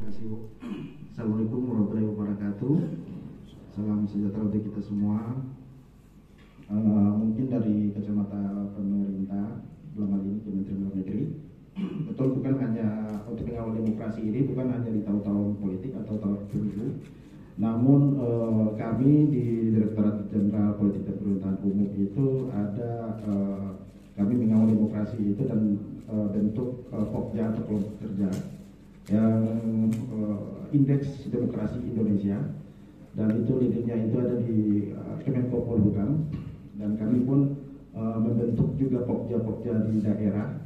kasih Bu. Assalamualaikum warahmatullahi wabarakatuh. Salam sejahtera untuk kita semua. Mungkin dari kacamata pemerintah, dalam hal ini Kementerian Luar Negeri, betul bukan hanya untuk mengawal demokrasi ini bukan hanya di tahun-tahun politik atau tahun pemilu, namun kami di Direktorat Jenderal Politik dan Pemerintahan Umum itu ada kami mengawal demokrasi itu dan bentuk Pokja atau kelompok kerja yang Indeks Demokrasi Indonesia, dan itu leadernya itu ada di Kemenko Polhukam, dan kami pun membentuk juga Pokja-Pokja di daerah.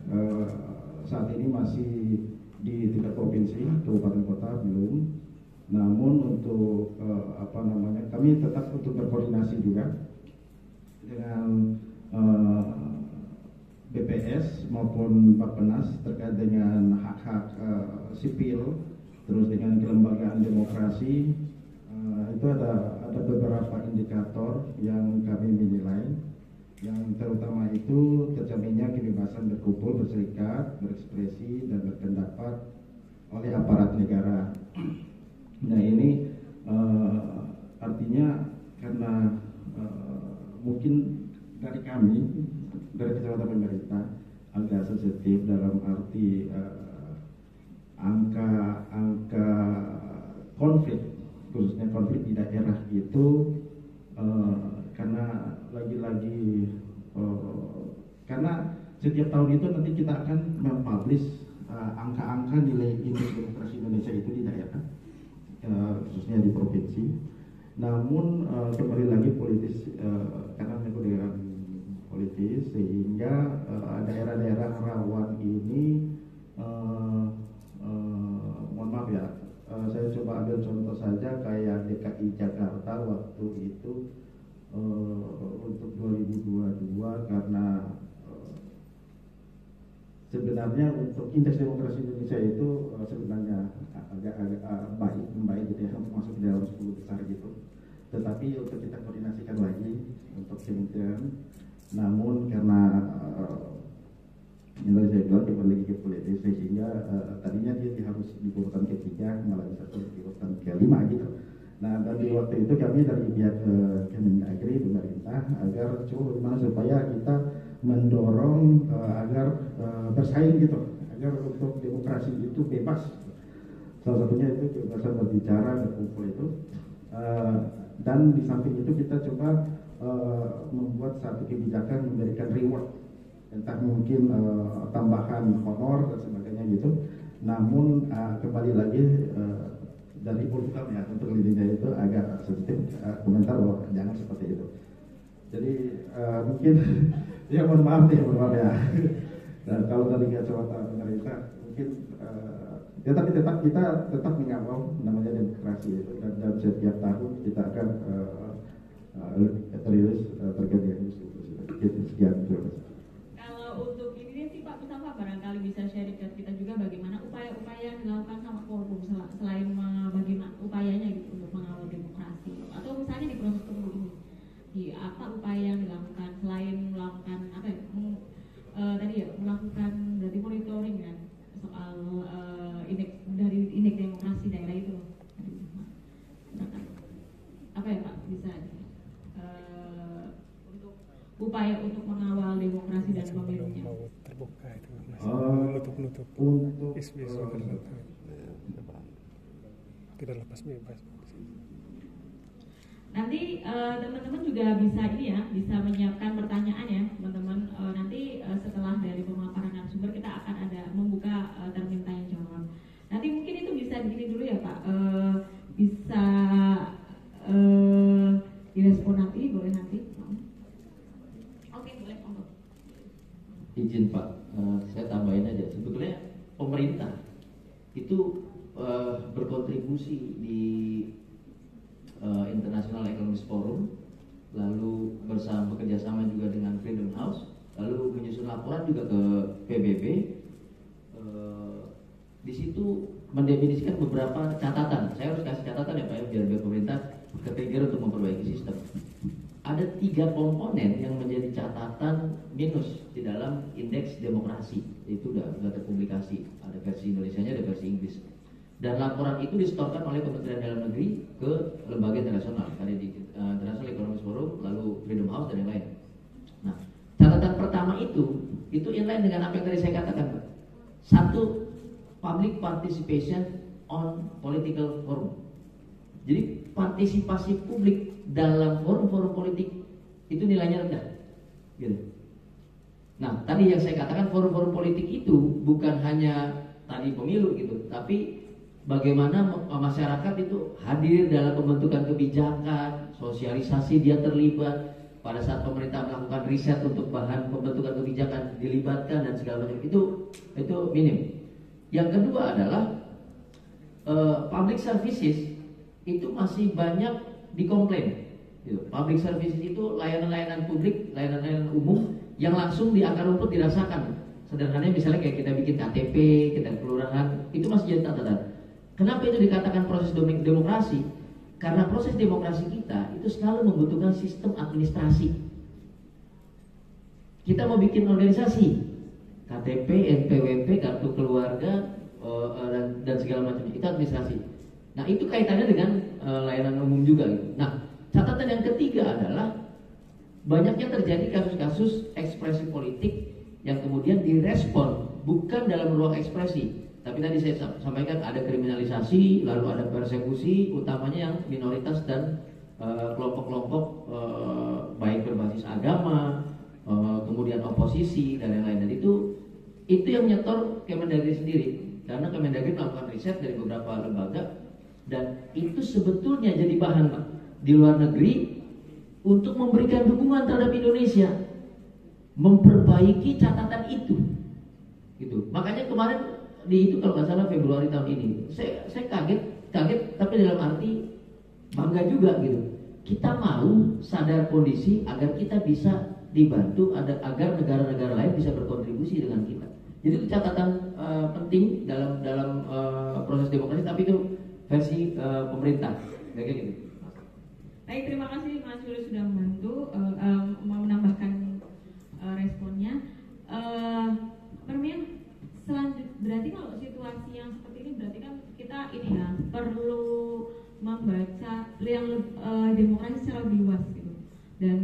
Saat ini masih di tingkat provinsi, kabupaten kota belum. Namun untuk kami tetap untuk berkoordinasi juga dengan BPS maupun Bappenas terkait dengan hak-hak sipil, terus dengan kelembagaan demokrasi. Itu ada beberapa indikator yang kami menilai, yang terutama itu terjaminnya kebebasan berkumpul, berserikat, berekspresi, dan berpendapat oleh aparat negara. Nah ini artinya karena mungkin dari kami, dari kacamata pemerintah agak sensitif dalam arti angka konflik, khususnya konflik di daerah itu karena lagi-lagi karena setiap tahun itu nanti kita akan mempublish angka-angka nilai indeks demokrasi Indonesia itu di daerah, khususnya di provinsi. Namun kembali lagi politis, karena dengan politis sehingga daerah-daerah rawan ini mohon maaf ya, saya coba ambil contoh saja kayak DKI Jakarta waktu itu untuk 2022, karena sebenarnya untuk indeks demokrasi Indonesia itu sebenarnya agak membaik gitu ya, masuk di dalam 10 besar gitu. Tetapi untuk kita koordinasikan lagi untuk kementerian, namun karena yang tadi saya bilang kembali lagi ke politis sehingga tadinya dia harus di urutan ketiga, malah bisa di urutan kelima gitu. Nah, dan di waktu itu kami dari pihak Kemendagri, pemerintah, agar coba bagaimana supaya kita mendorong agar bersaing gitu, agar untuk demokrasi itu bebas. Salah satunya itu kebebasan berbicara, berkumpul itu. Dan di samping itu kita coba membuat satu kebijakan memberikan reward, entah mungkin tambahan honor dan sebagainya gitu. Namun kembali lagi dari Polhukam ya, untuk lidahnya itu agak sensitif komentar bahwa jangan seperti itu. Jadi mungkin ya mohon maaf ya. Dan kalau dari kacamata pemerintah mungkin ya tapi tetap kita tetap mengawal namanya demokrasi itu, dan setiap tahun kita akan rilis terkait dengan itu. Sekian. Kalau untuk ini sih Pak Mustafa barangkali bisa sharing ke kita juga bagaimana upaya-upaya yang dilakukan sama Polhum selain bagaimana upayanya gitu untuk mengawal demokrasi, atau misalnya di proses pemilu ini, di apa upaya yang dilakukan selain melakukan apa ya, tadi ya melakukan dari monitoring kan soal indeks demokrasi daerah itu. Apa ya Pak bisa untuk upaya untuk mengawal demokrasi dan pemilunya? Terbuka itu nutup Untuk tidak lepas bebas. Nanti teman-teman juga bisa ini ya, bisa menyiapkan pertanyaan ya teman-teman. Nanti setelah dari pemaparan narasumber kita akan ada membuka termin tanya jawab. Nanti mungkin itu bisa begini dulu ya Pak, bisa direspon nanti, boleh nanti. Oke, boleh. Izin Pak, saya tambahin aja. Sebetulnya pemerintah itu berkontribusi di International Economic Forum, lalu bekerja sama juga dengan Freedom House, lalu menyusun laporan juga ke PBB. Di situ mendefinisikan beberapa catatan. Saya harus kasih catatan ya Pak ya, biar pemerintah ketrigger untuk memperbaiki sistem. Ada 3 komponen yang menjadi catatan minus di dalam indeks demokrasi. Itu sudah terpublikasi. Ada versi Indonesianya, ada versi Inggris. Dan laporan itu disetorkan oleh Kementerian Dalam Negeri ke lembaga internasional, tadi di International Economic Forum, lalu Freedom House dan yang lain. Nah, catatan pertama itu inline dengan apa yang tadi saya katakan, Pak. Satu, public participation on political forum. Jadi partisipasi publik dalam forum-forum politik itu nilainya rendah, gitu. Nah, tadi yang saya katakan forum-forum politik itu bukan hanya tadi pemilu gitu, tapi bagaimana masyarakat itu hadir dalam pembentukan kebijakan, sosialisasi dia terlibat pada saat pemerintah melakukan riset untuk bahan pembentukan kebijakan dilibatkan dan segala macam itu minim. Yang kedua adalah public services itu masih banyak dikomplain. Gitu. Public services itu layanan-layanan publik, layanan-layanan umum yang langsung di akar rumput dirasakan. Sederhananya misalnya kayak kita bikin KTP, kita kelurahan, itu masih jadi catatan. Kenapa itu dikatakan proses demokrasi? Karena proses demokrasi kita itu selalu membutuhkan sistem administrasi. Kita mau bikin organisasi, KTP, NPWP, kartu keluarga, dan segala macamnya, itu administrasi. Nah, itu kaitannya dengan layanan umum juga gitu. Nah, catatan yang ketiga adalah banyaknya terjadi kasus-kasus ekspresi politik yang kemudian direspon bukan dalam ruang ekspresi, tapi tadi saya sampaikan ada kriminalisasi, lalu ada persekusi, utamanya yang minoritas dan kelompok-kelompok baik berbasis agama, kemudian oposisi dan lain-lain. Dan itu yang nyetor Kemendagri sendiri, karena Kemendagri melakukan riset dari beberapa lembaga. Dan itu sebetulnya jadi bahan, Pak, di luar negeri untuk memberikan dukungan terhadap Indonesia, memperbaiki catatan itu, gitu. Makanya kemarin di itu kalau nggak salah Februari tahun ini, saya kaget, tapi dalam arti bangga juga gitu. Kita mau sadar kondisi agar kita bisa dibantu, agar negara-negara lain bisa berkontribusi dengan kita. Jadi itu catatan penting dalam proses demokrasi, tapi itu versi pemerintah, kayak gitu. Baik, terima kasih Mas Yuli sudah membantu menambahkan responnya. Permin, berarti kalau situasi yang seperti ini berarti kan kita ini ya perlu membaca yang demokrasi secara lebih luas gitu. Dan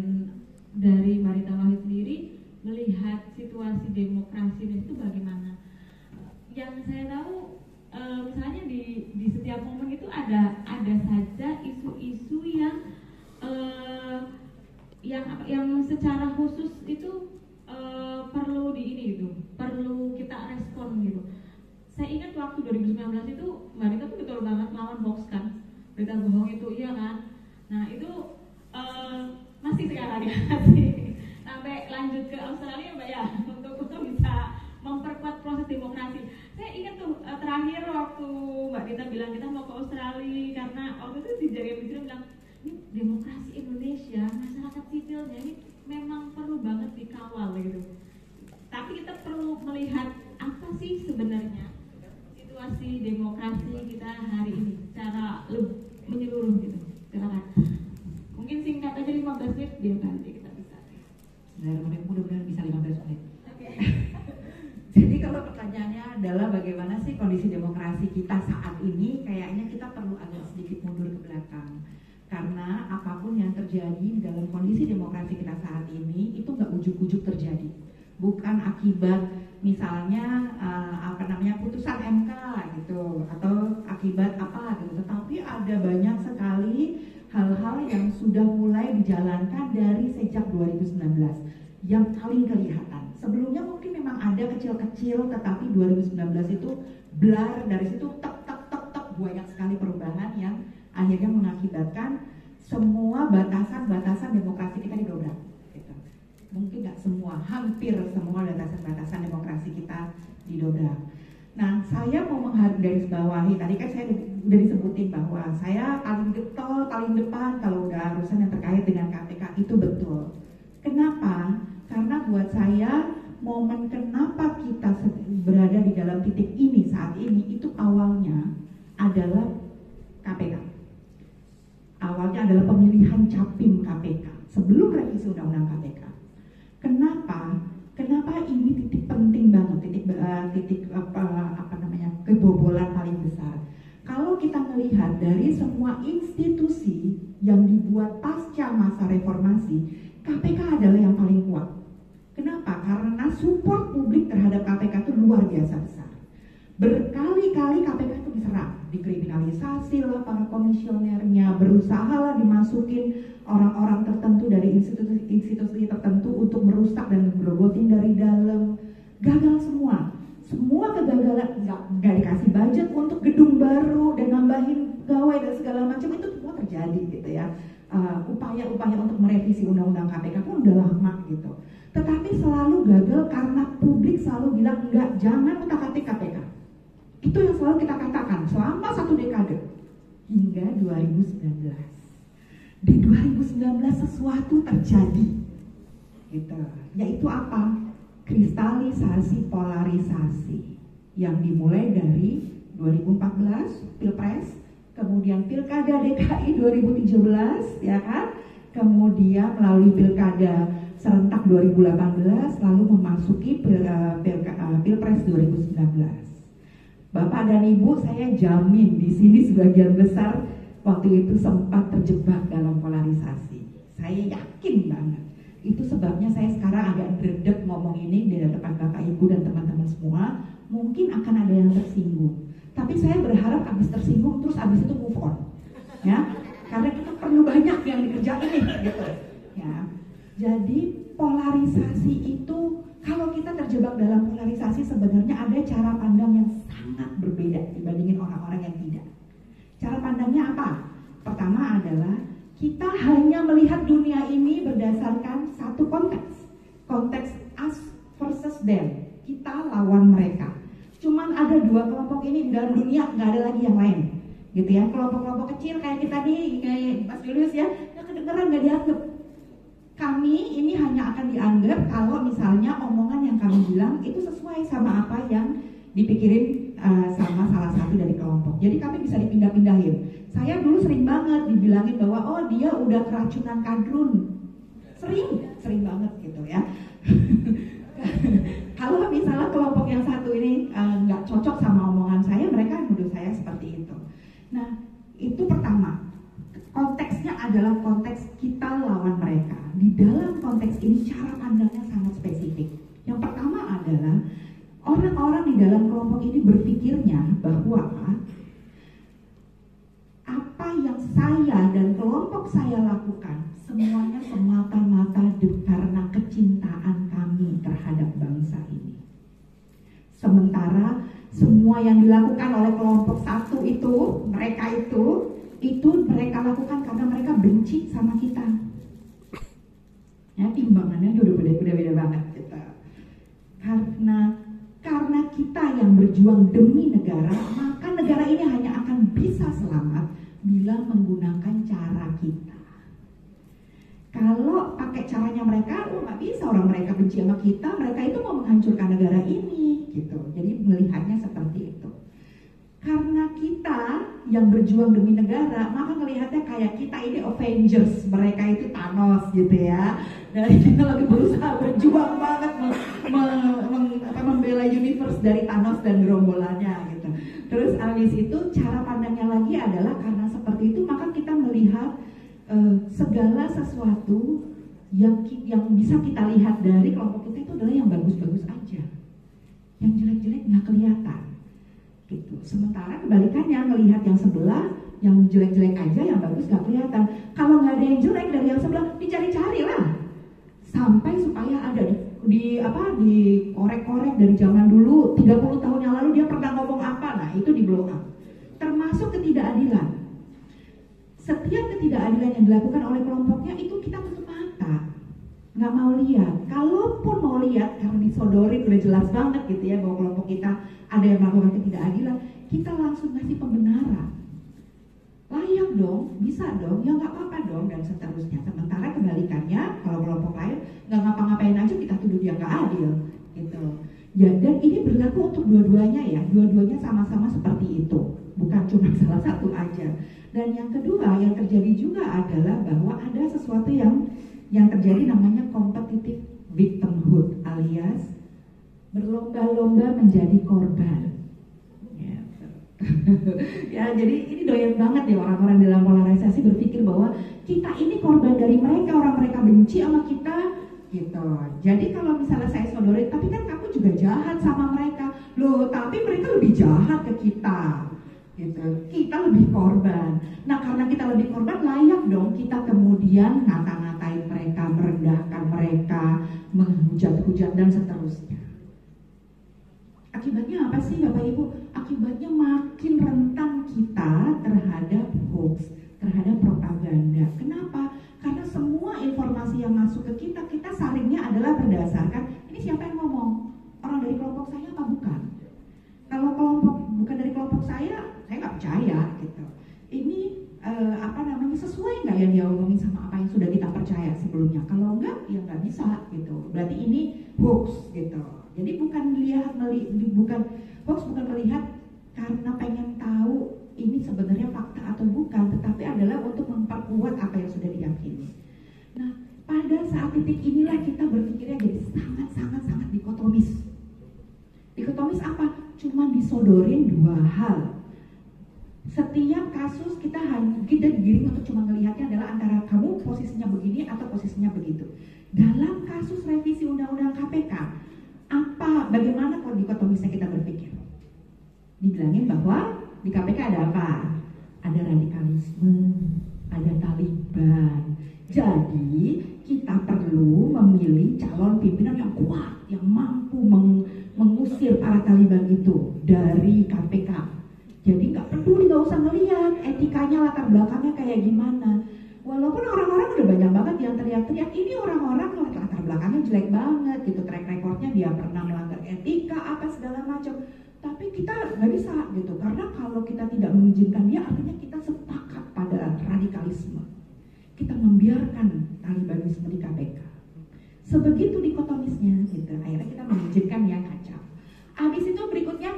dari Marita Wahid sendiri melihat situasi demokrasi itu bagaimana? Yang saya tahu misalnya di setiap momen itu ada saja isu-isu yang secara khusus itu perlu perlu kita respon gitu. Saya ingat waktu 2019 itu Mbak Rita tuh betul banget melawan hoax kan, berita bohong itu, iya kan. Nah itu masih sekarang ya, masih sampai lanjut ke Australia Mbak ya, untuk bisa memperkuat proses demokrasi. Saya ingat tuh terakhir waktu Mbak Rita bilang kita mau ke Australia, karena waktu itu di Jaringan Bisnis bilang ini demokrasi Indonesia, masyarakat sipilnya ini memang perlu banget dikawal gitu. Tapi kita perlu melihat apa sih sebenarnya situasi demokrasi kita hari ini secara menyeluruh gitu. Silakan. Mungkin singkat aja 15 menit biar nanti kita bisa. Mudah-mudahan bisa 15 menit. Oke. Jadi kalau pertanyaannya adalah bagaimana sih kondisi demokrasi kita saat ini, kayaknya kita perlu agak sedikit mundur ke belakang. Karena apapun yang terjadi di dalam kondisi demokrasi kita saat ini itu nggak ujuk-ujuk terjadi. Bukan akibat misalnya putusan MK gitu, atau akibat apa gitu. Tetapi ada banyak sekali hal-hal yang sudah mulai dijalankan dari sejak 2019 yang paling kelihatan. Sebelumnya mungkin memang ada kecil-kecil, tetapi 2019 itu blar, dari situ tek banyak sekali perubahan yang akhirnya mengakibatkan semua batasan-batasan demokrasi kita didobrak. Gitu. Mungkin nggak semua, hampir semua batasan-batasan demokrasi kita didobrak. Nah, saya mau menggarisbawahi, tadi kan saya udah disebutin bahwa saya paling getol, paling depan kalau udah urusan yang terkait dengan KPK, itu betul. Kenapa? Karena buat saya momen kenapa kita berada di dalam titik ini saat ini itu awalnya adalah KPK. Awalnya adalah pemilihan capim KPK sebelum revisi undang-undang KPK. Kenapa? Kenapa ini titik penting banget, titik kebobolan paling besar? kalau kita melihat dari semua institusi yang dibuat pasca masa reformasi, KPK adalah yang paling kuat. Kenapa? Karena support publik terhadap KPK itu luar biasa besar. Berkali-kali KPK itu diserang, dikriminalisasi lah para komisionernya, berusaha lah dimasukin orang-orang tertentu dari institusi tertentu untuk merusak dan merogotin dari dalam. Gagal semua. Semua kegagalan, nggak dikasih budget untuk gedung baru dan nambahin pegawai dan segala macam, itu semua terjadi gitu ya. Upaya-upaya untuk merevisi undang-undang KPK pun udah lama gitu. Tetapi selalu gagal karena publik selalu bilang enggak, jangan utak-atik KPK. Itu yang selalu kita katakan selama 1 dekade hingga 2019. Di 2019 sesuatu terjadi, gitu. Yaitu apa? Kristalisasi polarisasi yang dimulai dari 2014 Pilpres, kemudian Pilkada DKI 2017, ya kan? Kemudian melalui Pilkada serentak 2018, lalu memasuki Pilpres 2019. Bapak dan Ibu, saya jamin di sini sebagian besar waktu itu sempat terjebak dalam polarisasi. Saya yakin banget. Itu sebabnya saya sekarang agak dredeg ngomong ini di depan Bapak Ibu dan teman-teman semua. Mungkin akan ada yang tersinggung. Tapi saya berharap habis tersinggung terus habis itu move on. Ya, karena kita perlu banyak yang dikerjain nih gitu. Ya. Jadi polarisasi itu, kalau kita terjebak dalam polarisasi sebenarnya ada cara pandang yang sangat berbeda dibandingin orang-orang yang tidak. Cara pandangnya apa? Pertama adalah kita hanya melihat dunia ini berdasarkan satu konteks. Konteks us versus them. Kita lawan mereka. Cuman ada 2 kelompok ini di dalam dunia, nggak ada lagi yang lain. Gitu ya, kelompok-kelompok kecil kayak kita nih, kayak Mas Julius ya, nggak kedengeran, nggak dianggap. Kami ini hanya akan dianggap kalau misalnya omongan yang kami bilang itu sesuai sama apa yang dipikirin sama salah satu dari kelompok. Jadi kami bisa dipindah-pindahin. Saya dulu sering banget dibilangin bahwa oh dia udah keracunan kadrun. Sering banget gitu ya. Kalau misalnya kelompok yang satu ini nggak cocok sama omongan saya, mereka menuduh saya seperti itu. Nah, itu pertama. Konteksnya adalah konteks kita lawan mereka. Di dalam konteks ini cara pandangnya sangat spesifik. Yang pertama adalah orang-orang di dalam kelompok ini berpikirnya bahwa apa yang saya dan kelompok saya lakukan semuanya semata-mata karena kecintaan kami terhadap bangsa ini. Sementara semua yang dilakukan oleh kelompok satu itu, mereka itu mereka lakukan karena mereka benci sama kita. Ya, timbangannya udah beda banget gitu. Karena kita yang berjuang demi negara, maka negara ini hanya akan bisa selamat bila menggunakan cara kita. Kalau pakai caranya mereka, nggak bisa. Orang mereka benci sama kita, mereka itu mau menghancurkan negara ini, gitu. Jadi melihatnya seperti itu. Karena kita yang berjuang demi negara, maka melihatnya kayak kita ini Avengers, mereka itu Thanos gitu ya. Dan kita lagi berusaha berjuang banget membela universe dari Thanos dan gerombolannya gitu. Terus abis itu cara pandangnya lagi adalah karena seperti itu maka kita melihat segala sesuatu yang bisa kita lihat dari kelompok kita itu adalah yang bagus-bagus aja, yang jelek-jelek nggak kelihatan gitu. Sementara kebalikannya melihat yang sebelah, yang jelek-jelek aja, yang bagus nggak kelihatan. Kalau nggak ada yang jelek dari yang sebelah, dicari-cari lah sampai supaya ada dikorek-korek dari zaman dulu 30 tahun yang lalu dia pernah ngomong apa, nah itu di blow up. Termasuk ketidakadilan. Setiap ketidakadilan yang dilakukan oleh kelompoknya itu kita tutup mata, nggak mau lihat. Kalaupun mau lihat karena disodorin udah jelas banget gitu ya bahwa kelompok kita ada yang melakukan ketidakadilan, kita langsung ngasih pembenaran. Layak dong, bisa dong, ya nggak apa-apa dong, dan seterusnya. Sementara kebalikannya, kalau kelompok lain nggak ngapa-ngapain aja kita tuduh dia nggak adil, gitu. Ya, dan ini berlaku untuk dua-duanya ya, dua-duanya sama-sama seperti itu, bukan cuma salah satu aja. Dan yang kedua yang terjadi juga adalah bahwa ada sesuatu yang terjadi namanya competitive victimhood, alias berlomba-lomba menjadi korban. Ya, Ya, jadi ini doyan banget ya orang-orang dalam polarisasi berpikir bahwa kita ini korban dari mereka, orang mereka benci sama kita gitu. Jadi kalau misalnya saya sodorin, tapi kan kamu juga jahat sama mereka. Loh, tapi mereka lebih jahat ke kita. Gitu. Kita lebih korban. Nah, karena kita lebih korban, layak dong kita kemudian ngata-ngatain mereka, merendahkan mereka, menghujat-hujat dan seterusnya. Akibatnya apa sih Bapak Ibu? Akibatnya makin rentan kita terhadap hoax, terhadap propaganda. Kenapa? Karena semua informasi yang masuk ke kita, kita saringnya adalah berdasarkan ini siapa yang ngomong? Orang dari kelompok saya apa bukan? Kalau kelompok bukan dari kelompok saya nggak percaya gitu. Ini sesuai nggak yang dia omongin sama apa yang sudah kita percaya sebelumnya? Kalau enggak, ya nggak bisa gitu. Berarti ini hoax gitu. Jadi bukan hoax bukan melihat karena pengen tahu ini sebenarnya fakta atau bukan, tetapi adalah untuk memperkuat apa yang sudah diyakini. Nah, pada saat titik inilah kita berpikirnya jadi sangat dikotomis. Dikotomis apa? Cuma disodorin dua hal. Setiap kasus kita digiring untuk cuma melihatnya adalah antara kamu posisinya begini atau posisinya begitu. Dalam kasus revisi undang-undang KPK, bagaimana kalau dikotomisnya kita berpikir? Dibilangin bahwa di KPK ada apa? Ada radikalisme, ada Taliban. Jadi kita perlu memilih calon pimpinan yang kuat, yang mampu mengusir para Taliban itu dari KPK. Jadi nggak peduli, nggak usah ngelihat etikanya, latar belakangnya kayak gimana. Walaupun orang-orang udah banyak banget yang teriak-teriak, ini orang-orang latar belakangnya jelek banget gitu, track recordnya dia pernah melanggar etika apa segala macam. Tapi kita nggak bisa gitu, karena kalau kita tidak mengizinkan dia, artinya kita sepakat pada radikalisme. Kita membiarkan Talibanisme di KPK. Sebegitu dikotomisnya gitu, akhirnya kita mengizinkan yang kacau. Habis itu berikutnya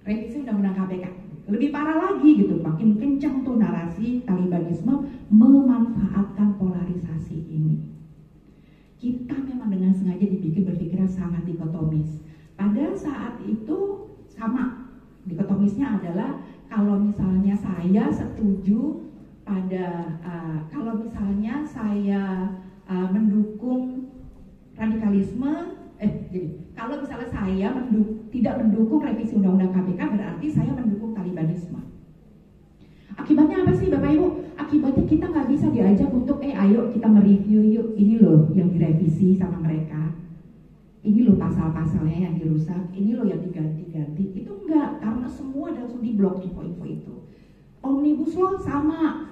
revisi undang-undang KPK. Lebih parah lagi gitu, makin kencang tuh narasi Talibanisme memanfaatkan polarisasi ini. Kita memang dengan sengaja dibikin berpikiran sangat dikotomis. Pada saat itu sama, dikotomisnya adalah kalau misalnya saya setuju pada kalau misalnya saya mendukung radikalisme, kalau misalnya saya tidak mendukung revisi undang-undang KPK, berarti saya mendukung Talibanisme. Akibatnya apa sih Bapak Ibu? Akibatnya kita nggak bisa diajak untuk ayo kita mereview yuk, ini loh yang direvisi sama mereka, ini loh pasal-pasalnya yang dirusak, ini loh yang diganti-ganti. Itu enggak, karena semua langsung diblok info-info itu. Omnibus Law sama,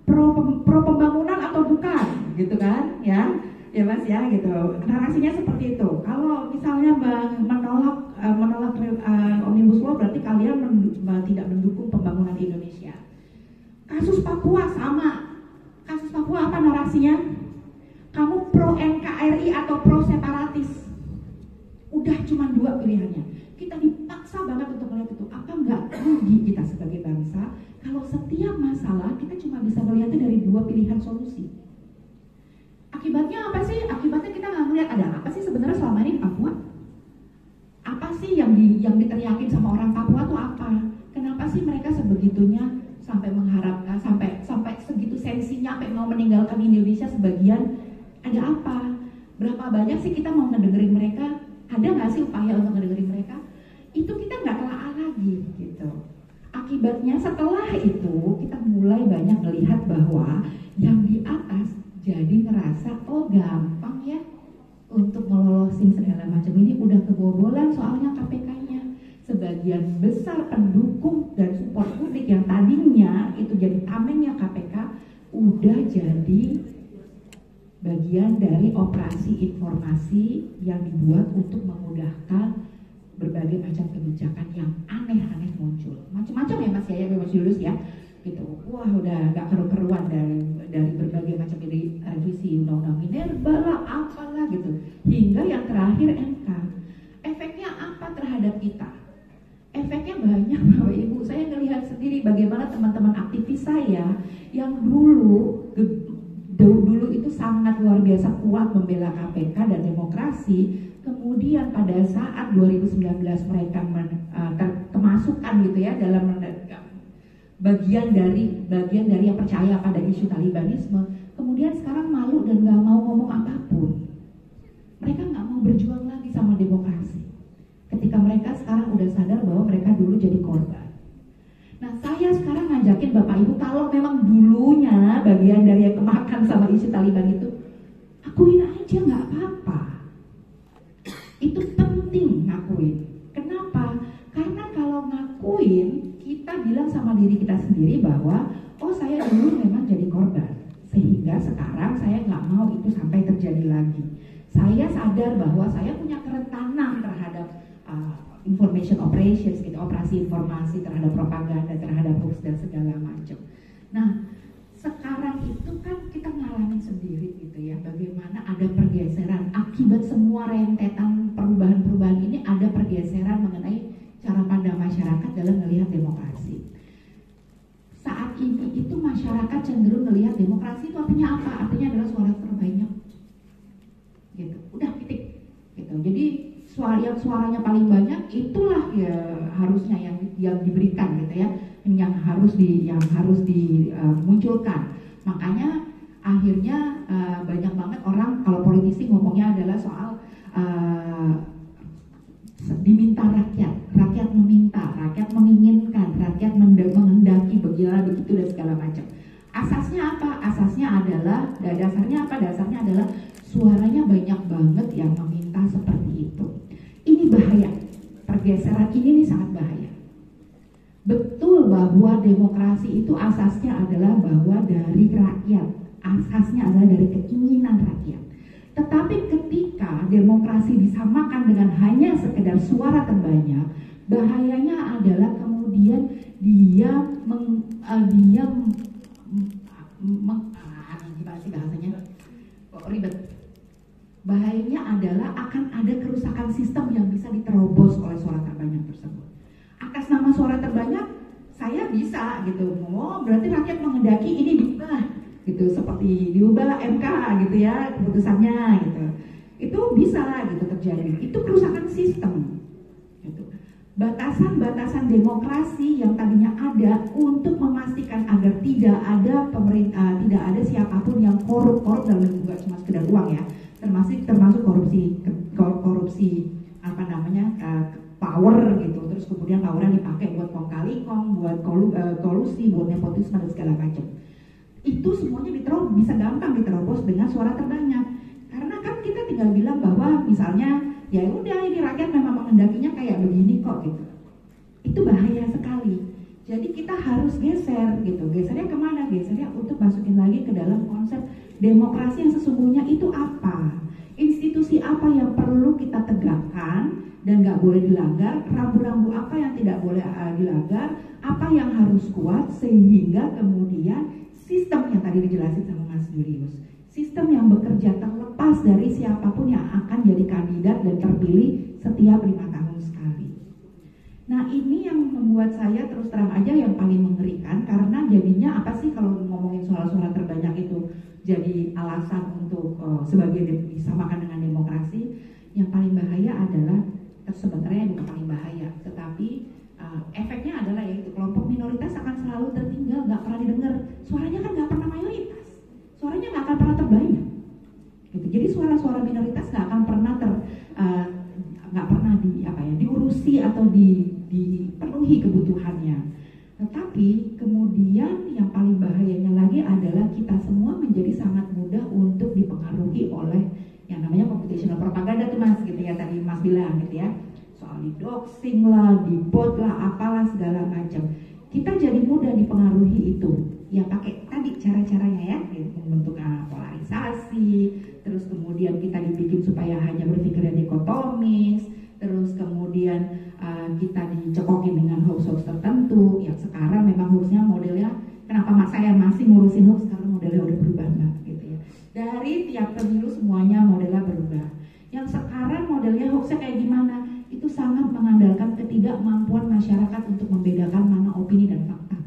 pro pembangunan atau bukan, gitu kan, ya Mas ya, gitu. Narasinya seperti itu. Kalau misalnya menolak Omnibus Law, berarti kalian tidak mendukung pembangunan Indonesia. Kasus Papua sama. Kasus Papua apa narasinya? Kamu pro NKRI atau pro separatis? Udah cuma dua pilihannya. Kita dipaksa banget untuk melihat itu. Apa enggak rugi kita sebagai bangsa kalau setiap masalah kita cuma bisa melihatnya dari dua pilihan solusi? Akibatnya apa sih? Akibatnya kita nggak melihat ada apa sih sebenarnya selama ini di Papua? Apa sih yang diteriakin sama orang Papua tuh apa? Kenapa sih mereka sebegitunya sampai mengharapkan, sampai segitu sensinya, sampai mau meninggalkan Indonesia sebagian? Ada apa? Berapa banyak sih kita mau ngedengerin mereka? Ada nggak sih upaya untuk ngedengerin mereka? Itu kita nggak telah lagi gitu. Akibatnya setelah itu kita mulai banyak melihat bahwa yang di atas jadi ngerasa gampang ya untuk ngelolosin segala macam ini, udah kebobolan soalnya KPK-nya. Sebagian besar pendukung dan support publik yang tadinya itu jadi tamengnya KPK udah jadi bagian dari operasi informasi yang dibuat untuk memudahkan berbagai macam kebijakan yang aneh-aneh muncul. Macam-macam ya Mas Mas Julius ya. Gitu. Wah, udah nggak keru-keruan dari berbagai macam revisi undang-undang minerba lah, apalah gitu. Hingga yang terakhir MK. Efeknya apa terhadap kita? Efeknya banyak Bapak Ibu. Saya ngelihat sendiri bagaimana teman-teman aktivis saya yang dulu itu sangat luar biasa kuat membela KPK dan demokrasi. Kemudian pada saat 2019 mereka dimasukkan gitu ya dalam bagian dari yang percaya pada isu Talibanisme, kemudian sekarang malu dan nggak mau ngomong apapun. Mereka nggak mau berjuang lagi sama demokrasi. Ketika mereka sekarang udah sadar bahwa mereka dulu jadi korban. Nah, saya sekarang ngajakin Bapak Ibu, kalau memang dulunya bagian dari yang kemakan sama isu Taliban itu, akuin aja, nggak apa-apa. Itu penting ngakuin. Kenapa? Karena kalau ngakuin, kita bilang sama diri kita sendiri bahwa oh, saya dulu memang jadi korban, sehingga sekarang saya nggak mau itu sampai terjadi lagi. Saya sadar bahwa saya punya kerentanan terhadap information operations, gitu, operasi informasi terhadap propaganda, terhadap hoax dan segala macam. Nah, sekarang itu kan kita ngalamin sendiri gitu ya, bagaimana ada pergeseran akibat semua rentetan perubahan-perubahan ini, ada pergeseran mengenai cara pandang masyarakat dalam melihat demokrasi. Saat ini itu masyarakat cenderung melihat demokrasi itu artinya apa? Artinya adalah suara terbanyak. Gitu. Udah titik. Gitu. Jadi suaranya paling banyak itulah ya harusnya yang diberikan gitu ya, yang harus dimunculkan. Makanya akhirnya banyak banget orang kalau politisi ngomongnya adalah soal diminta rakyat meminta, rakyat menginginkan, rakyat menghendaki begitu dan segala macam. Asasnya apa? Dasarnya apa? Dasarnya adalah suaranya banyak banget yang meminta seperti itu. Ini bahaya. Pergeseran ini sangat bahaya. Betul bahwa demokrasi itu asasnya adalah bahwa dari rakyat, asasnya adalah dari keinginan rakyat. Tetapi ketika demokrasi disamakan dengan hanya sekedar suara terbanyak, bahayanya adalah kemudian gimana sih bahasanya? Kok ribet? Bahayanya adalah akan ada kerusakan sistem yang bisa diterobos oleh suara terbanyak tersebut. Atas nama suara terbanyak, saya bisa gitu. Oh, berarti rakyat menghendaki ini diubah, gitu. Seperti diubah MK gitu ya keputusannya gitu. Itu bisa gitu terjadi. Itu kerusakan sistem. Gitu. Batasan-batasan demokrasi yang tadinya ada untuk memastikan agar tidak ada pemerintah, tidak ada siapapun yang korup dalam juga cuma sekedar uang ya. Termasuk korupsi apa namanya power gitu, terus kemudian powernya dipakai buat kong kali kong, buat kolusi, buat nepotisme dan segala macam. Itu semuanya bisa gampang diterobos dengan suara terbanyak. Karena kan kita tinggal bilang bahwa misalnya ya udah ini rakyat memang menghendakinya kayak begini kok gitu. Itu bahaya sekali. Jadi kita harus geser gitu. Gesernya kemana? Gesernya untuk masukin lagi ke dalam konsep demokrasi yang sesungguhnya itu apa? Institusi apa yang perlu kita tegakkan dan nggak boleh dilanggar? Rambu-rambu apa yang tidak boleh dilanggar? Apa yang harus kuat sehingga kemudian sistem yang tadi dijelasin sama Mas Julius, sistem yang bekerja terlepas dari siapapun yang akan jadi kandidat dan terpilih setiap 5 tahun sekali. Nah ini yang membuat saya terus terang aja yang paling mengerikan, karena jadinya apa sih kalau ngomongin suara-suara terbanyak itu jadi alasan untuk sebagai disamakan dengan demokrasi. Yang paling bahaya adalah sebenarnya bukan paling bahaya, tetapi efeknya adalah yaitu kelompok minoritas akan selalu tertinggal, nggak pernah didengar. Suaranya kan nggak pernah mayoritas, suaranya nggak akan pernah terbanyak. Gitu. Jadi suara-suara minoritas nggak akan pernah diurusi atau dipenuhi kebutuhannya. Tetapi kemudian yang paling bahayanya lagi adalah kita semua menjadi sangat mudah untuk dipengaruhi oleh yang namanya computational propaganda tuh Mas, gitu ya, tadi Mas bilang gitu ya, soal di doxing lah, di bot lah, apalah segala macam. Kita jadi mudah dipengaruhi itu, ya pakai tadi cara-caranya ya, membentuk polarisasi, terus kemudian kita dibikin supaya hanya berpikir dikotomis, terus kemudian kita dicekokin dengan hoax-hoax tertentu. Yang sekarang memang hoaxnya modelnya, kenapa saya masih ngurusin hoax, karena modelnya udah berubah Mbak, gitu ya. Dari tiap pemilu semuanya modelnya berubah. Yang sekarang modelnya hoaxnya kayak gimana? Itu sangat mengandalkan ketidakmampuan masyarakat untuk membedakan mana opini dan fakta.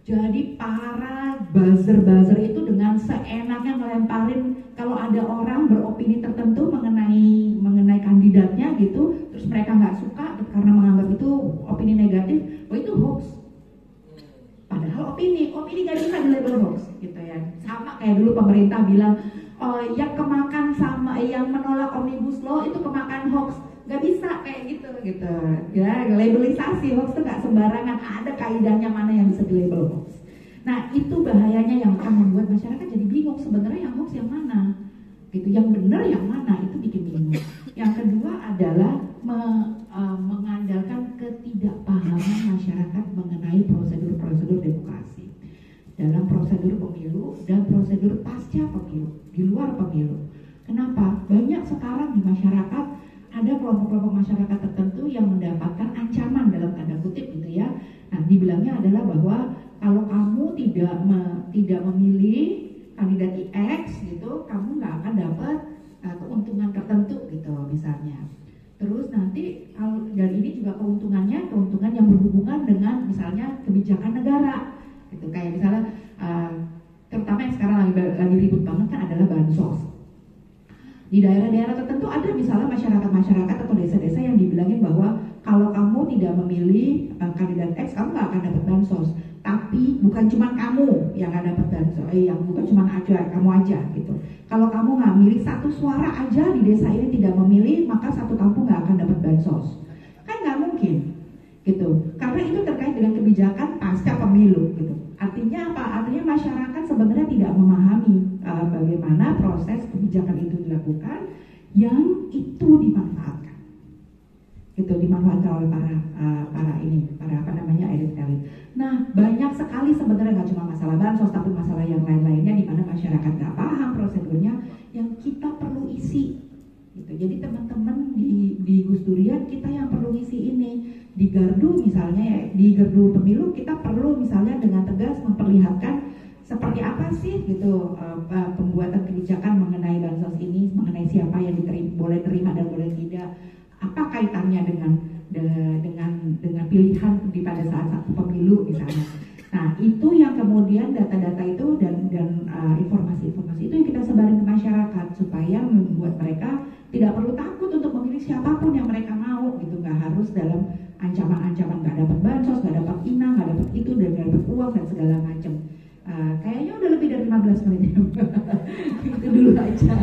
Jadi para buzzer itu dengan seenaknya ngelemparin, kalau ada orang beropini tertentu mengenai kandidatnya gitu, terus terus mereka nggak suka karena menganggap itu opini negatif, oh itu hoax. Padahal opini nggak bisa dilabel hoax, gitu ya. Sama kayak dulu pemerintah bilang, oh, yang kemakan sama yang menolak omnibus law itu kemakan hoax, nggak bisa kayak gitu. Ya, labelisasi hoax itu nggak sembarangan, ada kaidahnya mana yang bisa dilabel hoax. Nah itu bahayanya yang akan membuat masyarakat jadi bingung sebenarnya yang hoax yang mana, gitu, yang benar yang mana, itu bikin bingung. Yang kedua adalah mengandalkan ketidakpahaman masyarakat mengenai prosedur-prosedur demokrasi dalam prosedur pemilu dan prosedur pasca pemilu, di luar pemilu. Kenapa? Banyak sekarang di masyarakat ada kelompok-kelompok masyarakat tertentu yang mendapatkan ancaman dalam tanda kutip gitu ya. Nah, dibilangnya adalah bahwa kalau kamu tidak memilih kandidat X gitu, kamu nggak akan dapat keuntungan tertentu gitu misalnya. Terus nanti kalau dari ini juga keuntungan yang berhubungan dengan misalnya kebijakan negara gitu, kayak misalnya terutama yang sekarang lagi ribut banget kan adalah bansos. Di daerah-daerah tertentu ada misalnya masyarakat atau desa-desa yang dibilangin bahwa kalau kamu tidak memilih kandidat X, kamu nggak akan dapat bansos. Tapi bukan cuma kamu yang nggak dapat bansos, yang bukan cuma kamu aja gitu. Kalau kamu nggak milih satu suara aja di desa ini tidak memilih, maka satu kampung nggak akan dapat bansos. Kan nggak mungkin, gitu. Karena itu terkait dengan kebijakan pasca pemilu, gitu. Artinya apa? Artinya masyarakat sebenarnya tidak memahami bagaimana proses kebijakan itu dilakukan, yang itu dimanfaatkan, gitu, dimanfaatkan oleh para elit-elit. Nah, banyak sekali sebenarnya nggak cuma masalah bansos, tapi masalah yang lain-lainnya di mana masyarakat nggak paham prosedurnya yang kita perlu isi, gitu. Jadi teman-teman di Gus Durian kita yang perlu isi ini. Di gardu misalnya ya, di gardu pemilu kita perlu misalnya dengan tegas memperlihatkan seperti apa sih gitu pembuatan kebijakan mengenai bansos ini, mengenai siapa yang boleh terima dan boleh tidak, apa kaitannya dengan pilihan di pada saat pemilu misalnya. Nah itu yang kemudian data-data itu dan informasi-informasi itu yang kita sebarin ke masyarakat supaya membuat mereka tidak perlu takut untuk memilih siapapun yang mereka mau gitu, nggak harus dalam ancaman-ancaman nggak dapat bansos, nggak dapat inang, nggak dapat itu dan nggak dapat uang dan segala macam. Kayaknya udah lebih dari 15 menit. Itu dulu aja.